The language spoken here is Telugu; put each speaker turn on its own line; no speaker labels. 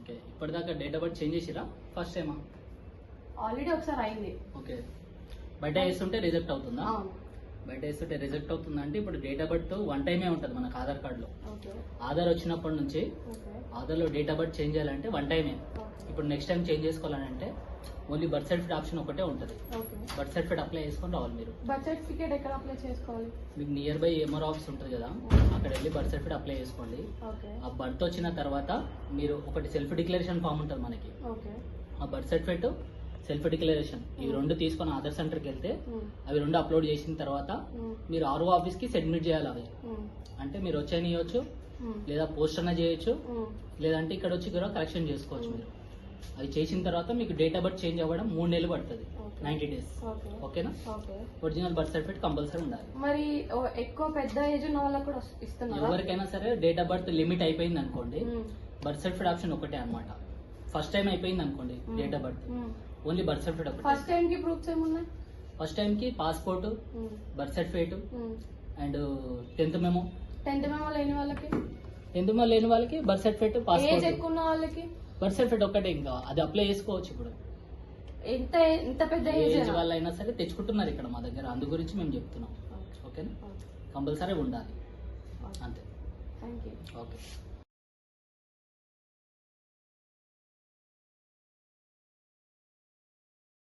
ఓకే, ఇప్పటిదాకా డేట్ ఆఫ్ బర్త్ చేంజ్ చేసిరా ఫస్ట్ టైమా?
ఆల్రెడీ ఒకసారి అయింది.
ఓకే, బయట వేస్తుంటే రిజెక్ట్ అవుతుందా?
అవును.
బయట వేస్తుంటే రిజెక్ట్ అవుతుందా అంటే ఇప్పుడు డేట్ ఆఫ్ బర్త్ వన్ టైమే ఉంటుంది మనకు ఆధార్ కార్డులో.
ఓకే.
ఆధార్ వచ్చినప్పటి నుంచి
ఓకే.
ఆధార్లో డేట్ ఆఫ్ బర్త్ చేంజ్ చేయాలంటే వన్ టైమే.
ఓకే.
ఇప్పుడు నెక్స్ట్ టైం చేంజ్ చేసుకోవాలంటే ఓన్లీ బర్త్ సర్టిఫికేట్ ఆప్షన్ ఒకటే ఉంటుంది.
ఓకే.
బర్త్ సర్టిఫికేట్ అప్లై చేసుకొని రావాలి మీరు.
బర్త్ సర్టిఫికేట్ ఎక్కడ అప్లై చేసుకోవాలి?
మీకు నియర్ బై ఎంఆర్ ఆఫీస్ ఉంటుంది కదా, అక్కడ వెళ్ళి బర్త్ సర్టిఫికేట్ అప్లై చేసుకోండి.
ఓకే.
ఆ బర్త్ వచ్చిన తర్వాత మీరు ఒకటి సెల్ఫ్ డిక్లరేషన్ ఫామ్ ఉంటుంది మనకి.
ఓకే.
ఆ బర్త్ సర్టిఫికేట్, సెల్ఫ్ డిక్లరేషన్ ఇవి రెండు తీసుకొని ఆధార్ సెంటర్కి వెళ్తే అవి రెండు అప్లోడ్ చేసిన తర్వాత మీరు ఆర్ఓ ఆఫీస్కి సబ్మిట్ చేయాలి. అవి అంటే మీరు వచ్చాయని ఇవ్వచ్చు, లేదా పోస్ట్ అన్న చేయొచ్చు, లేదంటే ఇక్కడ వచ్చి కూడా కరెక్షన్ చేసుకోవచ్చు మీరు. అది చేసిన తర్వాత మీకు డేట్ ఆఫ్ బర్త్ చేంజ్ అవ్వడం 3 నెలలు పడుతుంది, 90 days. ఓకేనా? ఒరిజినల్ బర్త్ సర్టిఫికేట్ కంపల్సరీ ఉండాలి.
మరి ఎక్కువ పెద్ద ఏజ్ ఉన్న వాళ్ళకి కూడా ఇస్తున్నారు.
ఎవరికైనా సరే డేట్ ఆఫ్ బర్త్ లిమిట్ అయిపోయింది అనుకోండి, బర్త్ సర్టిఫికేట్ ఆప్షన్ ఒకటే అన్నమాట. ఫస్ట్ టైం అయిపోయింది అనుకోండి date of birth, only birth certificate ఒకటి.
ఫస్ట్ టైం కి ప్రూఫ్స్ ఏమున్నాయి?
ఫస్ట్ టైం కి passport, birth certificate and 10th memo.
10th memo లేని వాళ్ళకి?
10th మెమో లేని వాళ్ళకి బర్త్ సర్టిఫికేట్,
ఏజ్
పాస్పోర్ట్,
ఎక్కువ ఉన్న వాళ్ళకి
బర్త్ సర్టిఫికేట్ ఒకటే. ఇంకా అది అప్లై చేసుకోవచ్చు. ఇప్పుడు
ఎంత పెద్ద
ఏజ్ వాళ్ళు అయినా సరే తెచ్చుకుంటున్నారు ఇక్కడ మా దగ్గర, అందు గురించి మేము చెప్తున్నాం. ఓకేనా? కంపల్సరీ ఉండాలి అంతే.
Thank you.
ఓకే.